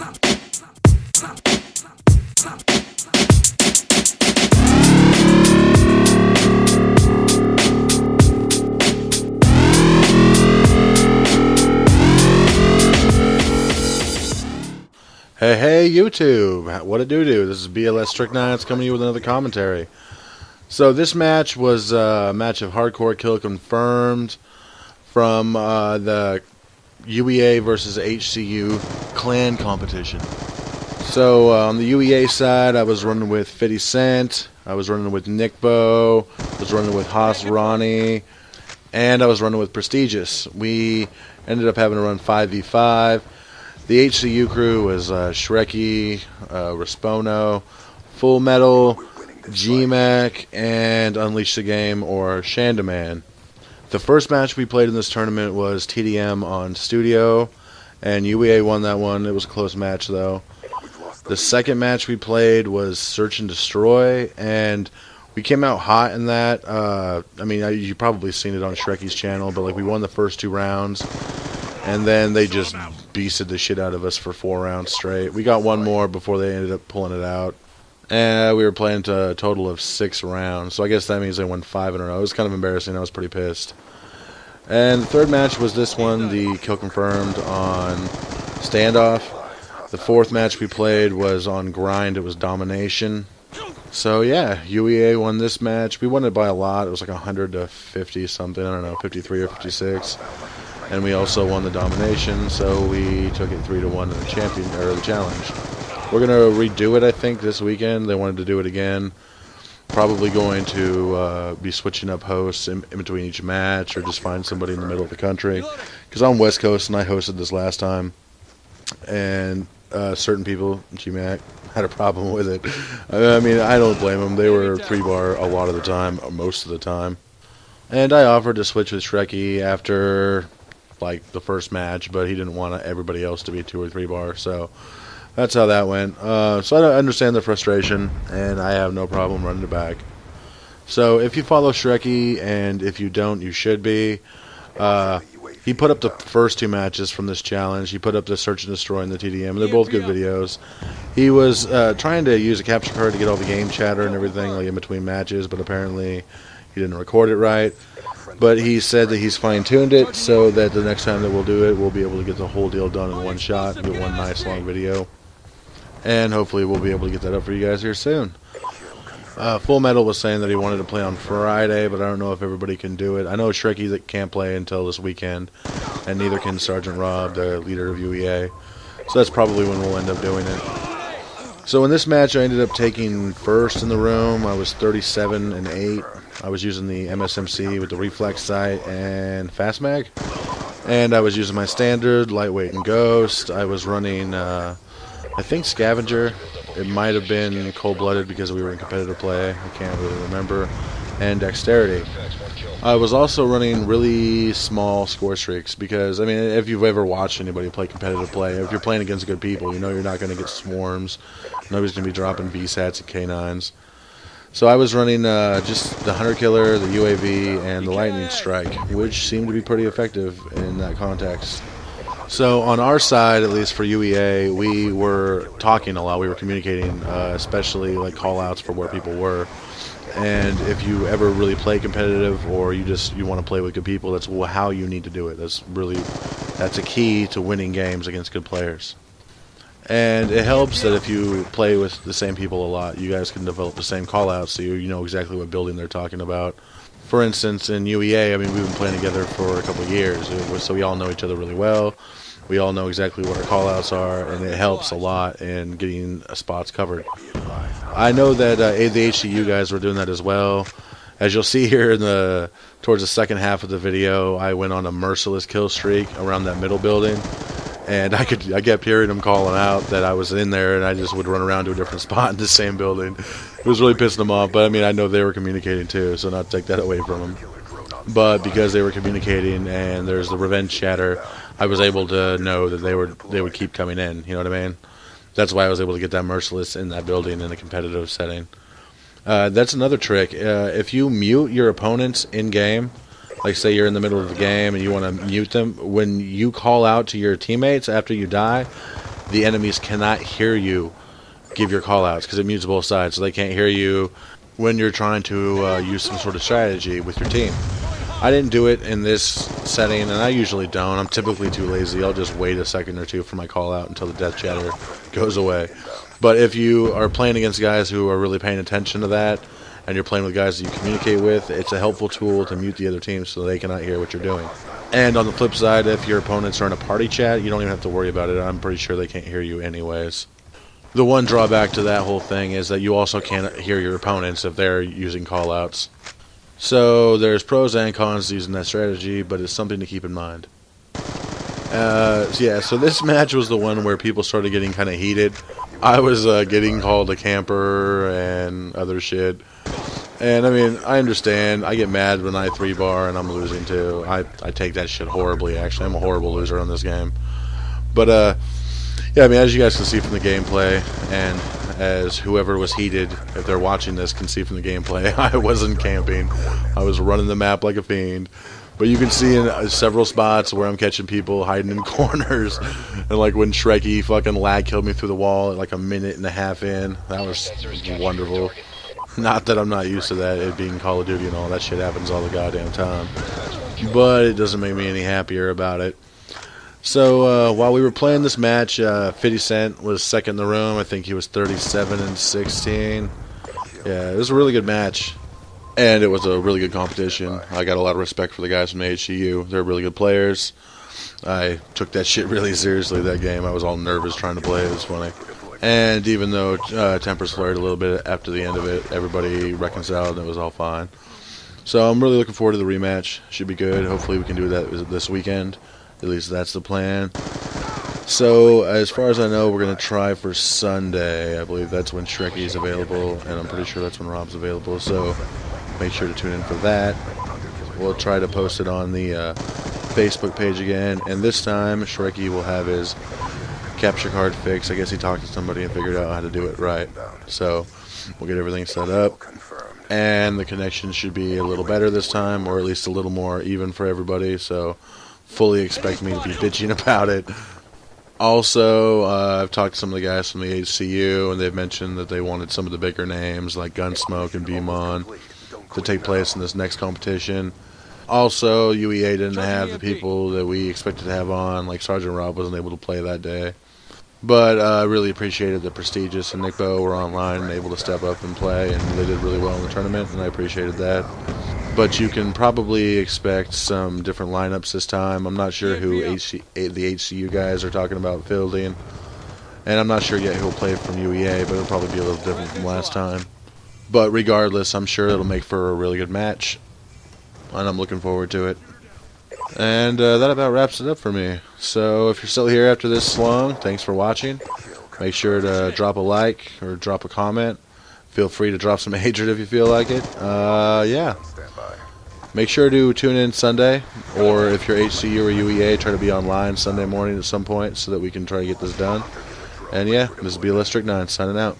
Hey YouTube, what a doo-doo. This is BLS Strict9 coming to you with another commentary. So this match was a match of Hardcore Kill Confirmed from the UEA versus HCU clan competition. So on the UEA side, I was running with 50 Cent, I was running with Nickbo, I was running with Haas Ronnie, and I was running with Prestigious. We ended up having to run 5v5. The HCU crew was Shrekky, Respono, Full Metal, GMAC, and Unleash the Game, or Shandaman. The first match we played in this tournament was TDM on Studio, and UEA won that one. It was a close match, though. The second match we played was Search and Destroy, and we came out hot in that. I mean, you've probably seen it on Shrekky's channel, but like we won the first 2 rounds. And then they just beasted the shit out of us for 4 rounds straight. We got one more before they ended up pulling it out. And we were playing to a total of 6 rounds. So I guess that means they won 5 in a row. It was kind of embarrassing. I was pretty pissed. And the third match was this one, the Kill Confirmed on Standoff. The fourth match we played was on Grind. It was Domination. So yeah, UEA won this match. We won it by a lot. It was like 100 to 50 something. I don't know, 53 or 56. And we also won the Domination, so we took it 3-1 in the challenge. We're gonna redo it, I think, this weekend. They wanted to do it again. Probably going to be switching up hosts in between each match, or just find somebody in the middle of the country. Because I'm West Coast, and I hosted this last time, and certain people, GMAC, had a problem with it. I mean, I don't blame them. They were 3-bar a lot of the time, or most of the time. And I offered to switch with Shrekky after like the first match, but he didn't want everybody else to be 2 or 3 bar, so that's how that went. So I understand the frustration, and I have no problem running it back. So if you follow Shrekky, and if you don't, you should be. He put up the first 2 matches from this challenge. He put up the Search and Destroy and the TDM. They're both good videos. He was trying to use a capture card to get all the game chatter and everything like in between matches, but apparently he didn't record it right. But he said that he's fine-tuned it so that the next time that we'll do it, we'll be able to get the whole deal done in one shot and get one nice long video. And hopefully we'll be able to get that up for you guys here soon. Full Metal was saying that he wanted to play on Friday, but I don't know if everybody can do it. I know Shrekky that can't play until this weekend, and neither can Sergeant Rob, the leader of UEA. So that's probably when we'll end up doing it. So in this match, I ended up taking first in the room. I was 37-8. I was using the MSMC with the reflex sight and fast mag, and I was using my standard lightweight and ghost. I was running I think scavenger. It might have been cold-blooded because we were in competitive play. I can't really remember. And dexterity. I was also running really small score streaks because, I mean, if you've ever watched anybody play competitive play, if you're playing against good people, you know you're not going to get swarms. Nobody's going to be dropping VSATs and K9s. So I was running just the Hunter Killer, the UAV, and the Lightning Strike, which seemed to be pretty effective in that context. So on our side, at least for UEA, we were talking a lot. We were communicating, especially like call-outs for where people were. And if you ever really play competitive, or you want to play with good people, that's how you need to do it. That's a key to winning games against good players. And it helps that if you play with the same people a lot, you guys can develop the same call-outs, so you know exactly what building they're talking about. For instance, in UEA, I mean, we've been playing together for a couple of years, so we all know each other really well. We all know exactly what our call-outs are, and it helps a lot in getting spots covered. I know that the HCU guys were doing that as well. As you'll see here towards the second half of the video, I went on a merciless kill streak around that middle building. And I kept hearing them calling out that I was in there, and I just would run around to a different spot in the same building. It was really pissing them off, but I mean, I know they were communicating too, so not to take that away from them. But because they were communicating and there's the revenge chatter, I was able to know that they would keep coming in, you know what I mean? That's why I was able to get that merciless in that building in a competitive setting. That's another trick. If you mute your opponents in-game, like say you're in the middle of the game and you want to mute them, when you call out to your teammates after you die, the enemies cannot hear you give your callouts because it mutes both sides, so they can't hear you when you're trying to use some sort of strategy with your team. I didn't do it in this setting, and I usually don't. I'm typically too lazy. I'll just wait a second or two for my call out until the death chatter goes away. But if you are playing against guys who are really paying attention to that, and you're playing with guys that you communicate with, it's a helpful tool to mute the other team so they cannot hear what you're doing. And on the flip side, if your opponents are in a party chat, you don't even have to worry about it. I'm pretty sure they can't hear you anyways. The one drawback to that whole thing is that you also can't hear your opponents if they're using callouts. So there's pros and cons to using that strategy, but it's something to keep in mind. So this match was the one where people started getting kind of heated. I was getting called a camper and other shit. And I mean, I understand. I get mad when I 3-bar and I'm losing too. I take that shit horribly, actually. I'm a horrible loser on this game. But yeah, I mean, as you guys can see from the gameplay, and as whoever was heated, if they're watching this, can see from the gameplay, I wasn't camping. I was running the map like a fiend. But you can see in several spots where I'm catching people hiding in corners. And like when Shrekky fucking lag killed me through the wall at like a minute and a half in. That was wonderful. Not that I'm not used to that, it being Call of Duty and all that shit happens all the goddamn time. But it doesn't make me any happier about it. So while we were playing this match, 50 Cent was second in the room. I think he was 37-16. Yeah, it was a really good match. And it was a really good competition. I got a lot of respect for the guys from the HCU. They're really good players. I took that shit really seriously that game. I was all nervous trying to play. It was funny. And even though tempers flared a little bit after the end of it, everybody reconciled and it was all fine. So I'm really looking forward to the rematch. Should be good. Hopefully we can do that this weekend. At least that's the plan. So as far as I know, we're going to try for Sunday. I believe that's when Shrekky is available, and I'm pretty sure that's when Rob's available. So make sure to tune in for that. We'll try to post it on the Facebook page again. And this time, Shrekky will have his capture card fixed. I guess he talked to somebody and figured out how to do it right. So we'll get everything set up. And the connection should be a little better this time, or at least a little more even for everybody. So fully expect me to be bitching about it. Also, I've talked to some of the guys from the HCU, and they've mentioned that they wanted some of the bigger names like Gunsmoke and Beamon to take place in this next competition. Also, UEA didn't have the people that we expected to have on, like Sergeant Rob wasn't able to play that day. But I really appreciated that Prestigious and Nick Bo were online and able to step up and play, and they did really well in the tournament, and I appreciated that. But you can probably expect some different lineups this time. I'm not sure who the HCU guys are talking about fielding. And I'm not sure yet who will play from UEA, but it'll probably be a little different from last time. But regardless, I'm sure it'll make for a really good match. And I'm looking forward to it. And that about wraps it up for me. So if you're still here after this long, thanks for watching. Make sure to drop a like or drop a comment. Feel free to drop some hatred if you feel like it. Yeah. Make sure to tune in Sunday, or if you're HCU or UEA, try to be online Sunday morning at some point so that we can try to get this done. And yeah, this is BLS Strict 9 signing out.